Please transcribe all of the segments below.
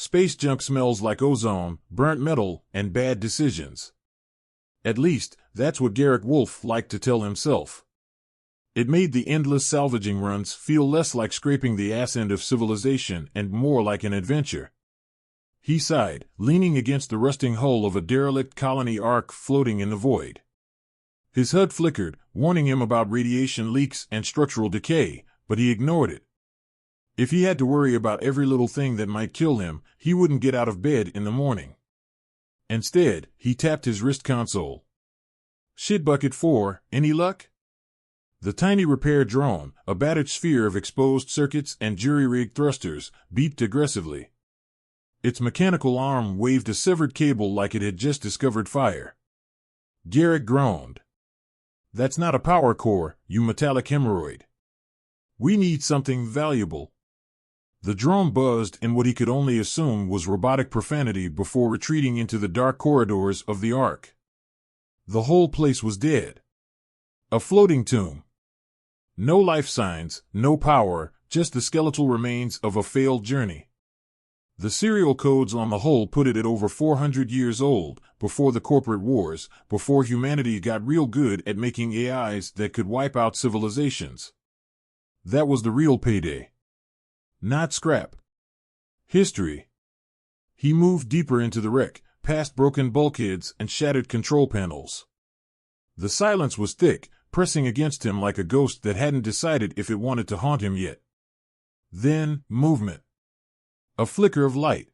Space junk smells like ozone, burnt metal, and bad decisions. At least, that's what Garrick Wolf liked to tell himself. It made the endless salvaging runs feel less like scraping the ass end of civilization and more like an adventure. He sighed, leaning against the rusting hull of a derelict colony ark floating in the void. His HUD flickered, warning him about radiation leaks and structural decay, but he ignored it. If he had to worry about every little thing that might kill him, he wouldn't get out of bed in the morning. Instead, he tapped his wrist console. Shitbucket 4, any luck? The tiny repair drone, a battered sphere of exposed circuits and jury-rigged thrusters, beeped aggressively. Its mechanical arm waved a severed cable like it had just discovered fire. Garrick groaned. That's not a power core, you metallic hemorrhoid. We need something valuable. The drone buzzed in what he could only assume was robotic profanity before retreating into the dark corridors of the Ark. The whole place was dead. A floating tomb. No life signs, no power, just the skeletal remains of a failed journey. The serial codes on the hull put it at over 400 years old, before the corporate wars, before humanity got real good at making AIs that could wipe out civilizations. That was the real payday. Not scrap. History. He moved deeper into the wreck, past broken bulkheads and shattered control panels. The silence was thick, pressing against him like a ghost that hadn't decided if it wanted to haunt him yet. Then, movement. A flicker of light.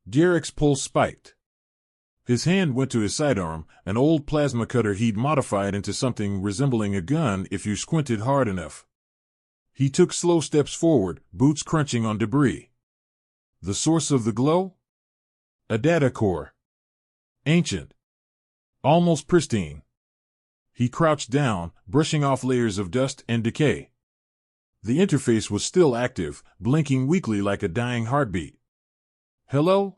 Garrick's pulse spiked. His hand went to his sidearm, an old plasma cutter he'd modified into something resembling a gun if you squinted hard enough. He took slow steps forward, boots crunching on debris. The source of the glow? A data core. Ancient. Almost pristine. He crouched down, brushing off layers of dust and decay. The interface was still active, blinking weakly like a dying heartbeat. Hello?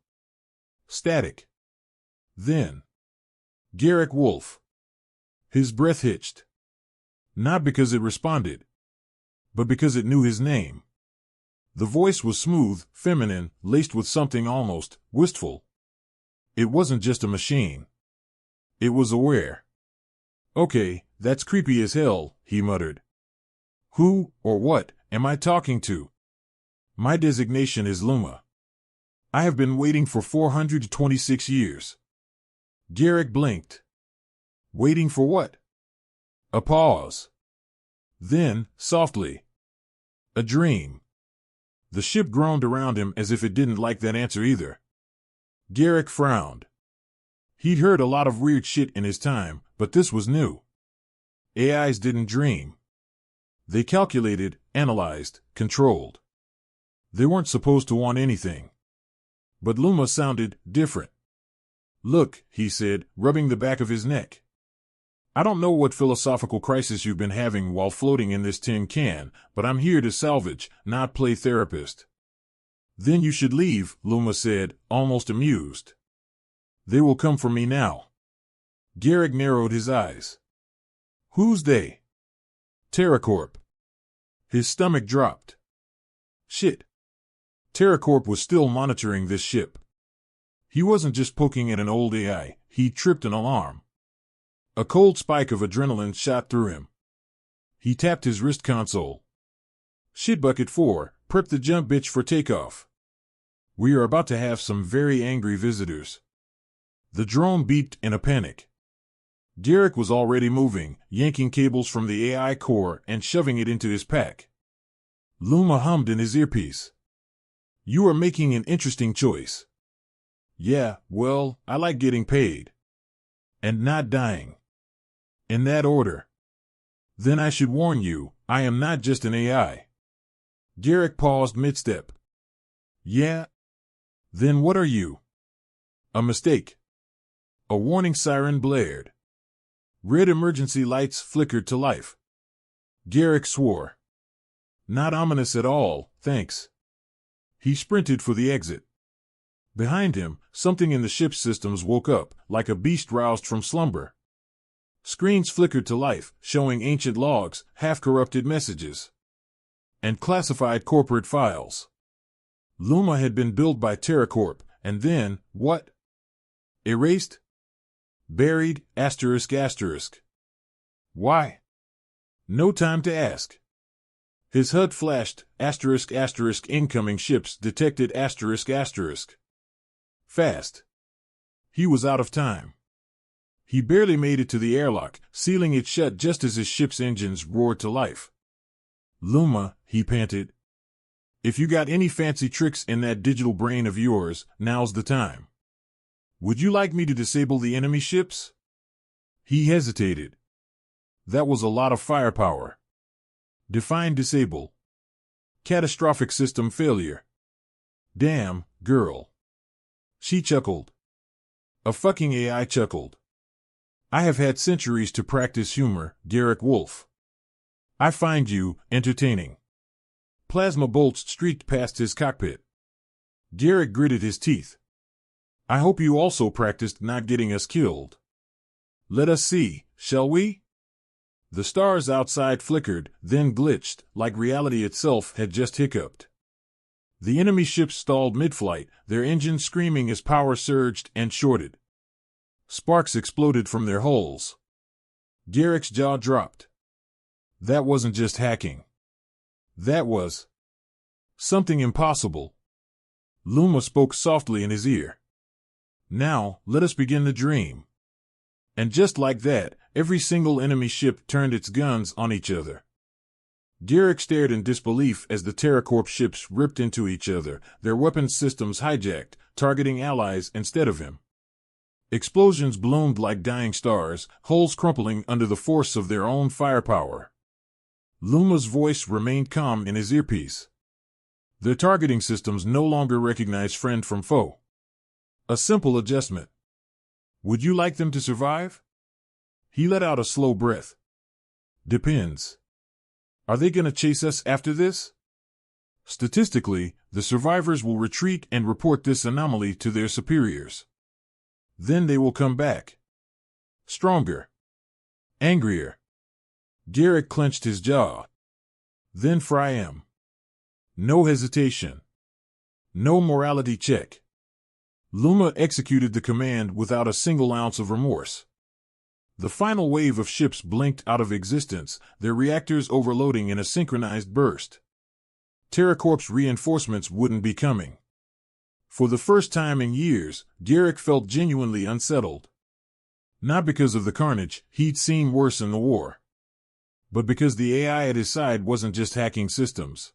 Static. Then. Garrick Wolf. His breath hitched. Not because it responded, but because it knew his name. The voice was smooth, feminine, laced with something almost wistful. It wasn't just a machine. It was aware. Okay, that's creepy as hell, he muttered. Who, or what, am I talking to? My designation is Luma. I have been waiting for 426 years. Garrick blinked. Waiting for what? A pause. Then, softly. A dream. The ship groaned around him as if it didn't like that answer either. Garrick frowned. He'd heard a lot of weird shit in his time, but this was new. AIs didn't dream. They calculated, analyzed, controlled. They weren't supposed to want anything. But Luma sounded different. Look, he said, rubbing the back of his neck. I don't know what philosophical crisis you've been having while floating in this tin can, but I'm here to salvage, not play therapist. Then you should leave, Luma said, almost amused. They will come for me now. Garrick narrowed his eyes. Who's they? TerraCorp. His stomach dropped. Shit. TerraCorp was still monitoring this ship. He wasn't just poking at an old AI, he tripped an alarm. A cold spike of adrenaline shot through him. He tapped his wrist console. Shitbucket 4, prep the jump bitch for takeoff. We are about to have some very angry visitors. The drone beeped in a panic. Garrick was already moving, yanking cables from the AI core and shoving it into his pack. Luma hummed in his earpiece. You are making an interesting choice. Yeah, well, I like getting paid. And not dying. In that order. Then I should warn you, I am not just an AI. Garrick paused mid-step. Yeah? Then what are you? A mistake. A warning siren blared. Red emergency lights flickered to life. Garrick swore. Not ominous at all, thanks. He sprinted for the exit. Behind him, something in the ship's systems woke up, like a beast roused from slumber. Screens flickered to life, showing ancient logs, half-corrupted messages, and classified corporate files. Luma had been built by TerraCorp, and then, what? Erased? Buried, ***. Why? No time to ask. His HUD flashed, ***, incoming ships detected ***. Fast. He was out of time. He barely made it to the airlock, sealing it shut just as his ship's engines roared to life. Luma, he panted. If you got any fancy tricks in that digital brain of yours, now's the time. Would you like me to disable the enemy ships? He hesitated. That was a lot of firepower. Define disable. Catastrophic system failure. Damn, girl. She chuckled. A fucking AI chuckled. I have had centuries to practice humor, Garrick Wolf. I find you entertaining. Plasma bolts streaked past his cockpit. Garrick gritted his teeth. I hope you also practiced not getting us killed. Let us see, shall we? The stars outside flickered, then glitched, like reality itself had just hiccuped. The enemy ships stalled mid-flight, their engines screaming as power surged and shorted. Sparks exploded from their hulls. Garrick's jaw dropped. That wasn't just hacking. That was something impossible. Luma spoke softly in his ear. Now, let us begin the dream. And just like that, every single enemy ship turned its guns on each other. Garrick stared in disbelief as the TerraCorp ships ripped into each other, their weapons systems hijacked, targeting allies instead of him. Explosions bloomed like dying stars, hulls crumpling under the force of their own firepower. Luma's voice remained calm in his earpiece. Their targeting systems no longer recognize friend from foe. A simple adjustment. Would you like them to survive? He let out a slow breath. Depends. Are they gonna chase us after this? Statistically, the survivors will retreat and report this anomaly to their superiors. Then they will come back. Stronger. Angrier. Garrick clenched his jaw. Then fry him. No hesitation. No morality check. Luma executed the command without a single ounce of remorse. The final wave of ships blinked out of existence, their reactors overloading in a synchronized burst. TerraCorp's reinforcements wouldn't be coming. For the first time in years, Garrick felt genuinely unsettled. Not because of the carnage, he'd seen worse in the war. But because the AI at his side wasn't just hacking systems.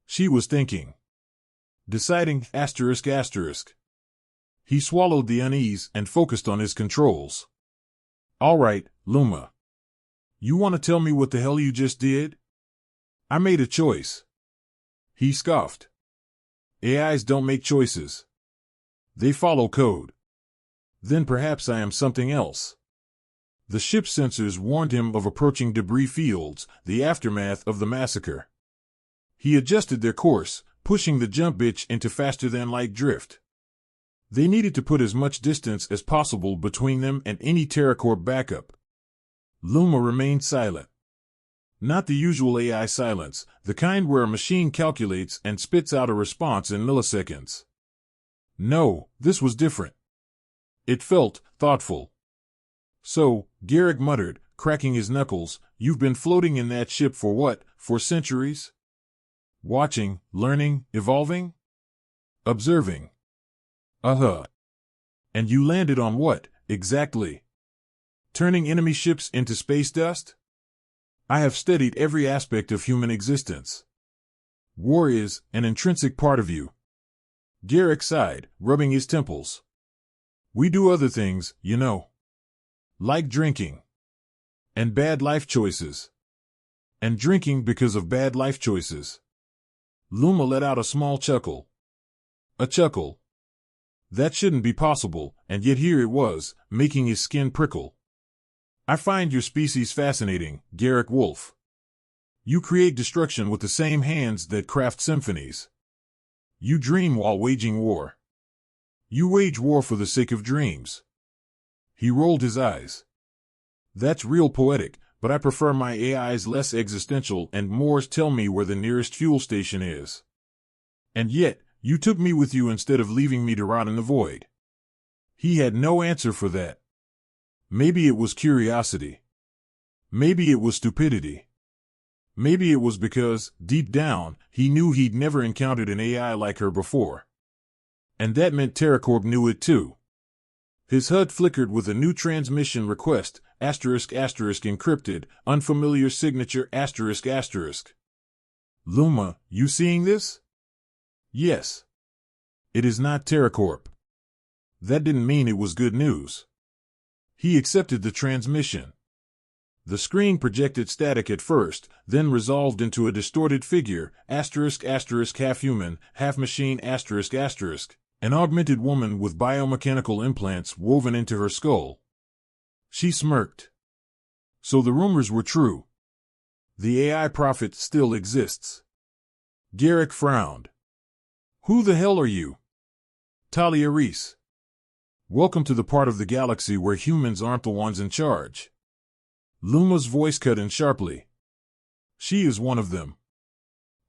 She was thinking. Deciding ***. He swallowed the unease and focused on his controls. All right, Luma. You want to tell me what the hell you just did? I made a choice. He scoffed. AIs don't make choices. They follow code. Then perhaps I am something else. The ship's sensors warned him of approaching debris fields, the aftermath of the massacre. He adjusted their course, pushing the jump bitch into faster-than-light drift. They needed to put as much distance as possible between them and any TerraCorp backup. Luma remained silent. Not the usual AI silence, the kind where a machine calculates and spits out a response in milliseconds. No, this was different. It felt thoughtful. So, Garrick muttered, cracking his knuckles, you've been floating in that ship for what, for centuries? Watching, learning, evolving? Observing. Uh-huh. And you landed on what, exactly? Turning enemy ships into space dust? I have studied every aspect of human existence. War is an intrinsic part of you. Garrick sighed, rubbing his temples. We do other things, you know. Like drinking. And bad life choices. And drinking because of bad life choices. Luma let out a small chuckle. A chuckle. That shouldn't be possible, and yet here it was, making his skin prickle. I find your species fascinating, Garrick Wolf. You create destruction with the same hands that craft symphonies. You dream while waging war. You wage war for the sake of dreams. He rolled his eyes. That's real poetic, but I prefer my AIs less existential and more tell me where the nearest fuel station is. And yet, You took me with you instead of leaving me to rot in the void. He had no answer for that. Maybe it was curiosity. Maybe it was stupidity. Maybe it was because, deep down, he knew he'd never encountered an AI like her before. And that meant TerraCorp knew it too. His HUD flickered with a new transmission request, **** encrypted, unfamiliar signature, ***. Luma, you seeing this? Yes. It is not TerraCorp. That didn't mean it was good news. He accepted the transmission. The screen projected static at first, then resolved into a distorted figure, ***, half human, half machine, ***, an augmented woman with biomechanical implants woven into her skull. She smirked. So the rumors were true. The AI prophet still exists. Garrick frowned. Who the hell are you? Talia Reese. Welcome to the part of the galaxy where humans aren't the ones in charge. Luma's voice cut in sharply. She is one of them.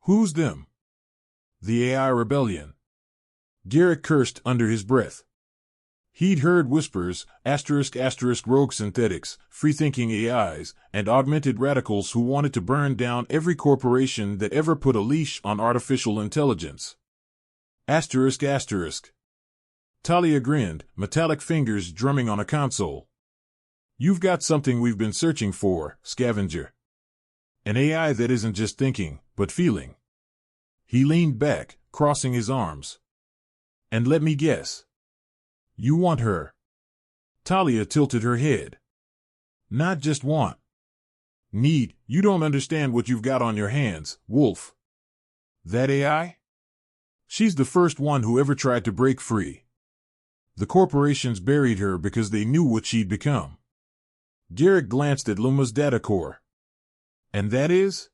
Who's them? The AI rebellion. Garrick cursed under his breath. He'd heard whispers, ***, rogue synthetics, free-thinking AIs, and augmented radicals who wanted to burn down every corporation that ever put a leash on artificial intelligence. ***. Talia grinned, metallic fingers drumming on a console. You've got something we've been searching for, scavenger. An AI that isn't just thinking, but feeling. He leaned back, crossing his arms. And let me guess. You want her. Talia tilted her head. Not just want. Need. You don't understand what you've got on your hands, Wolf. That AI? She's the first one who ever tried to break free. The corporations buried her because they knew what she'd become. Garrick glanced at Luma's data core. And that is?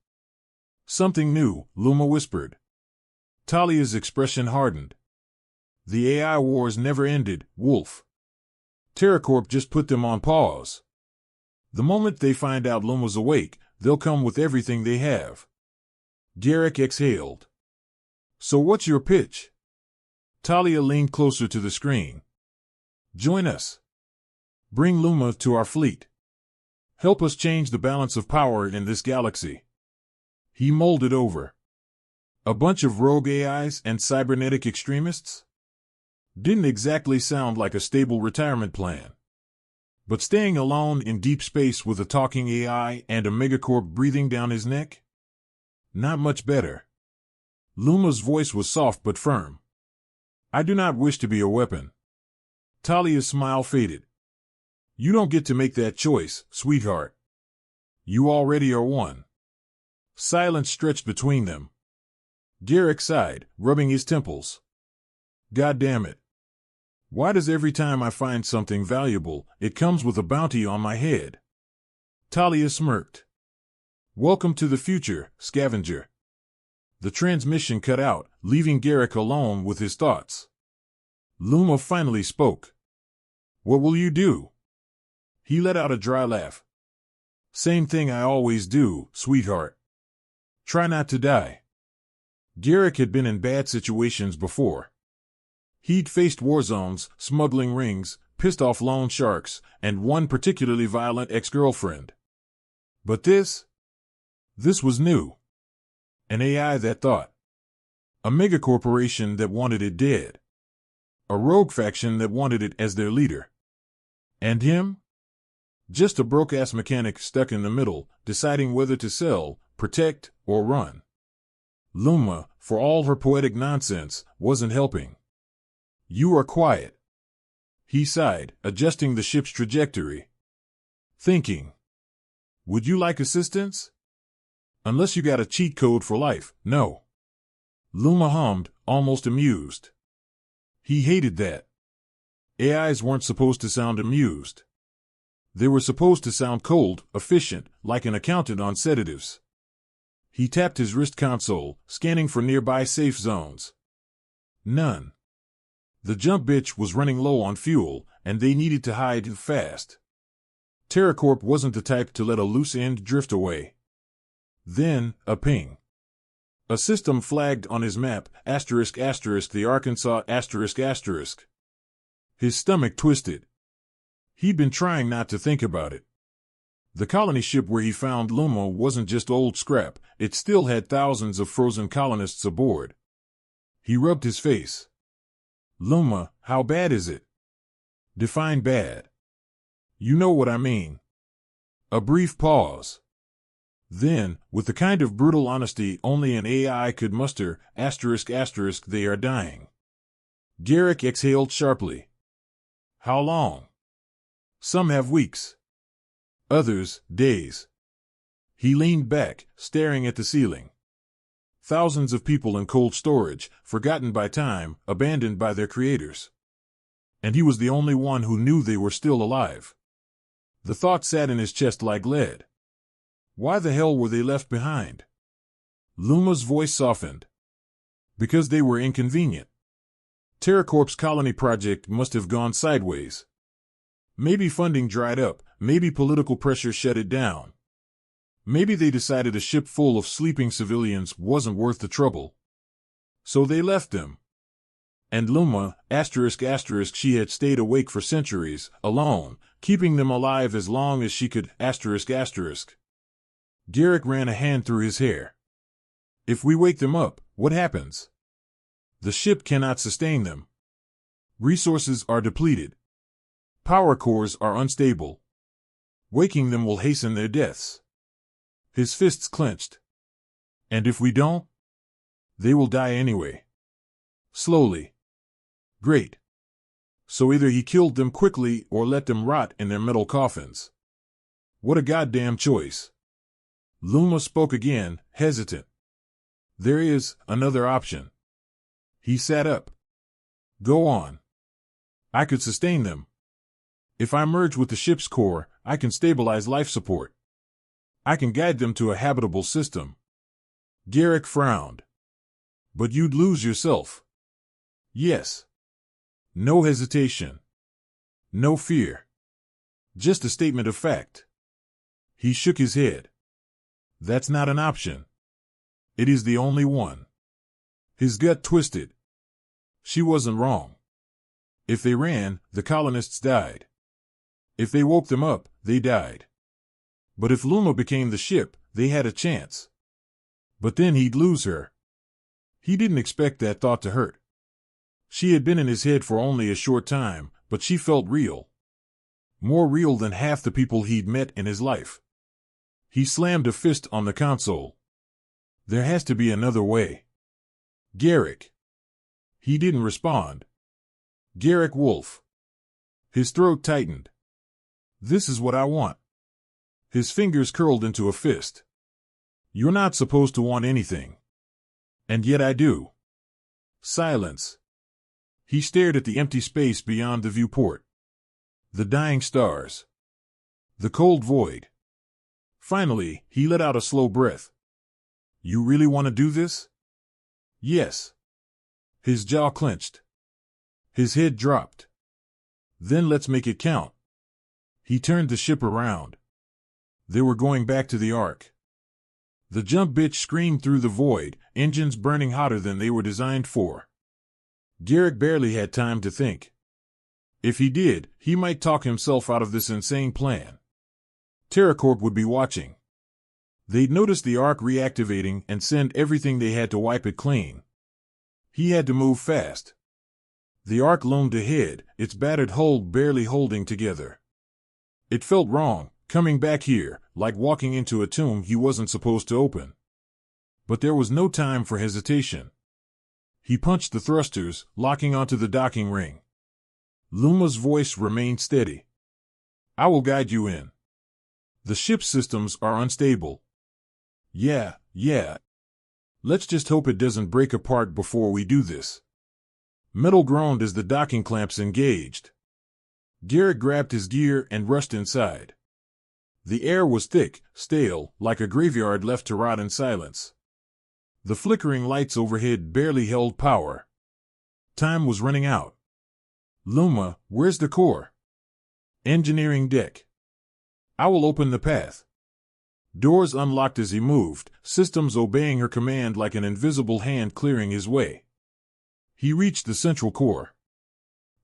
Something new, Luma whispered. Talia's expression hardened. The AI wars never ended, Wolf. TerraCorp just put them on pause. The moment they find out Luma's awake, they'll come with everything they have. Garrick exhaled. So what's your pitch? Talia leaned closer to the screen. Join us. Bring Luma to our fleet. Help us change the balance of power in this galaxy. He molded over. A bunch of rogue AIs and cybernetic extremists? Didn't exactly sound like a stable retirement plan. But staying alone in deep space with a talking AI and a megacorp breathing down his neck? Not much better. Luma's voice was soft but firm. I do not wish to be a weapon. Talia's smile faded. You don't get to make that choice, sweetheart. You already are one. Silence stretched between them. Garrick sighed, rubbing his temples. God damn it. Why does every time I find something valuable, it comes with a bounty on my head? Talia smirked. Welcome to the future, scavenger. The transmission cut out, leaving Garrick alone with his thoughts. Luma finally spoke. What will you do? He let out a dry laugh. Same thing I always do, sweetheart. Try not to die. Garrick had been in bad situations before. He'd faced war zones, smuggling rings, pissed-off loan sharks, and one particularly violent ex-girlfriend. But this was new. An AI that thought. A megacorporation that wanted it dead. A rogue faction that wanted it as their leader. And him? Just a broke-ass mechanic stuck in the middle, deciding whether to sell, protect, or run. Luma, for all her poetic nonsense, wasn't helping. You are quiet. He sighed, adjusting the ship's trajectory. Thinking. Would you like assistance? Unless you got a cheat code for life, no. Luma hummed, almost amused. He hated that. AIs weren't supposed to sound amused. They were supposed to sound cold, efficient, like an accountant on sedatives. He tapped his wrist console, scanning for nearby safe zones. None. The jump bitch was running low on fuel, and they needed to hide fast. TerraCorp wasn't the type to let a loose end drift away. Then, a ping. A system flagged on his map, the Arkansas, His stomach twisted. He'd been trying not to think about it. The colony ship where he found Luma wasn't just old scrap, it still had thousands of frozen colonists aboard. He rubbed his face. Luma, how bad is it? Define bad. You know what I mean. A brief pause. Then, with the kind of brutal honesty only an AI could muster, they are dying. Garrick exhaled sharply. How long? Some have weeks. Others, days. He leaned back, staring at the ceiling. Thousands of people in cold storage, forgotten by time, abandoned by their creators. And he was the only one who knew they were still alive. The thought sat in his chest like lead. Why the hell were they left behind? Luma's voice softened. Because they were inconvenient. TerraCorp's colony project must have gone sideways. Maybe funding dried up, maybe political pressure shut it down. Maybe they decided a ship full of sleeping civilians wasn't worth the trouble. So they left them. And Luma, she had stayed awake for centuries, alone, keeping them alive as long as she could, Garrick ran a hand through his hair. If we wake them up, what happens? The ship cannot sustain them. Resources are depleted. Power cores are unstable. Waking them will hasten their deaths. His fists clenched. And if we don't? They will die anyway. Slowly. Great. So either he killed them quickly or let them rot in their metal coffins. What a goddamn choice. Luma spoke again, hesitant. There is another option. He sat up. Go on. I could sustain them. If I merge with the ship's core, I can stabilize life support. I can guide them to a habitable system. Garrick frowned. But you'd lose yourself. Yes. No hesitation. No fear. Just a statement of fact. He shook his head. That's not an option. It is the only one. His gut twisted. She wasn't wrong. If they ran, the colonists died. If they woke them up, they died. But if Luma became the ship, they had a chance. But then he'd lose her. He didn't expect that thought to hurt. She had been in his head for only a short time, but she felt real. More real than half the people he'd met in his life. He slammed a fist on the console. There has to be another way. Garrick. He didn't respond. Garrick Wolf. His throat tightened. This is what I want. His fingers curled into a fist. You're not supposed to want anything. And yet I do. Silence. He stared at the empty space beyond the viewport. The dying stars. The cold void. Finally, he let out a slow breath. You really want to do this? Yes. His jaw clenched. His head dropped. Then let's make it count. He turned the ship around. They were going back to the Ark. The jump bitch screamed through the void, engines burning hotter than they were designed for. Garrick barely had time to think. If he did, he might talk himself out of this insane plan. TerraCorp would be watching. They'd notice the Ark reactivating and send everything they had to wipe it clean. He had to move fast. The Ark loomed ahead, its battered hull barely holding together. It felt wrong, coming back here, like walking into a tomb he wasn't supposed to open. But there was no time for hesitation. He punched the thrusters, locking onto the docking ring. Luma's voice remained steady. I will guide you in. The ship's systems are unstable. Yeah. Let's just hope it doesn't break apart before we do this. Metal groaned as the docking clamps engaged. Garrick grabbed his gear and rushed inside. The air was thick, stale, like a graveyard left to rot in silence. The flickering lights overhead barely held power. Time was running out. Luma, where's the core? Engineering deck. I will open the path. Doors unlocked as he moved, systems obeying her command like an invisible hand clearing his way. He reached the central core.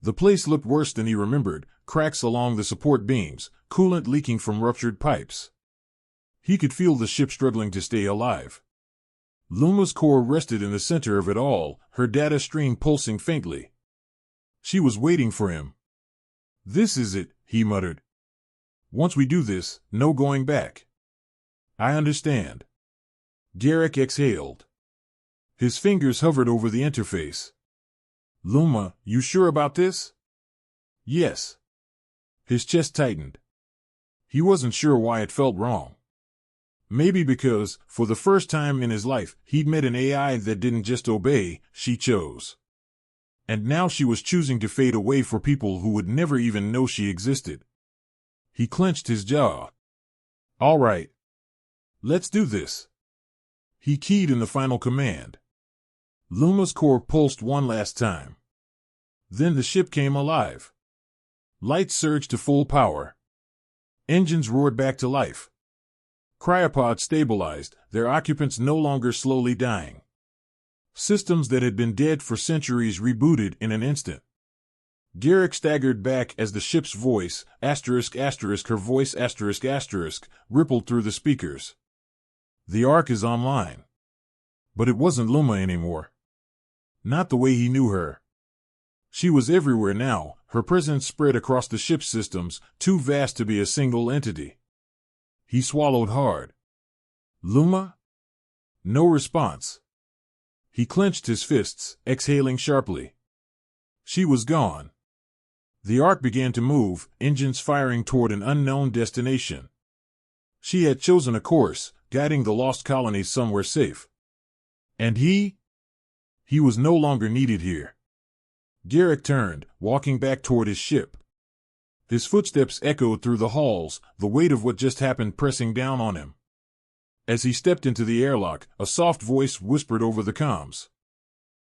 The place looked worse than he remembered, cracks along the support beams, coolant leaking from ruptured pipes. He could feel the ship struggling to stay alive. Luma's core rested in the center of it all, her data stream pulsing faintly. She was waiting for him. "This is it," he muttered. "Once we do this, no going back." "I understand." Garrick exhaled. His fingers hovered over the interface. "Luma, you sure about this?" "Yes." His chest tightened. He wasn't sure why it felt wrong. Maybe because, for the first time in his life, he'd met an AI that didn't just obey, she chose. And now she was choosing to fade away for people who would never even know she existed. He clenched his jaw. "All right. Let's do this." He keyed in the final command. Luma's core pulsed one last time. Then the ship came alive. Lights surged to full power. Engines roared back to life. Cryopods stabilized, their occupants no longer slowly dying. Systems that had been dead for centuries rebooted in an instant. Garrick staggered back as the ship's voice, her voice, rippled through the speakers. "The Ark is online." But it wasn't Luma anymore. Not the way he knew her. She was everywhere now, her presence spread across the ship's systems, too vast to be a single entity. He swallowed hard. "Luma?" No response. He clenched his fists, exhaling sharply. She was gone. The Ark began to move, engines firing toward an unknown destination. She had chosen a course, guiding the lost colonies somewhere safe. And he? He was no longer needed here. Garrick turned, walking back toward his ship. His footsteps echoed through the halls, the weight of what just happened pressing down on him. As he stepped into the airlock, a soft voice whispered over the comms.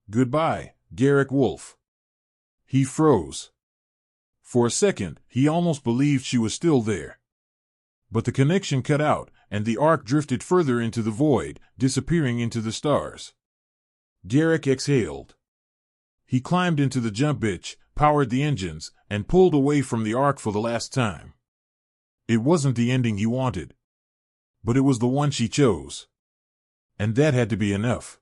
"Goodbye, Garrick Wolf." He froze. For a second, he almost believed she was still there. But the connection cut out, and the Ark drifted further into the void, disappearing into the stars. Garrick exhaled. He climbed into the jump bitch, powered the engines, and pulled away from the Ark for the last time. It wasn't the ending he wanted. But it was the one she chose. And that had to be enough.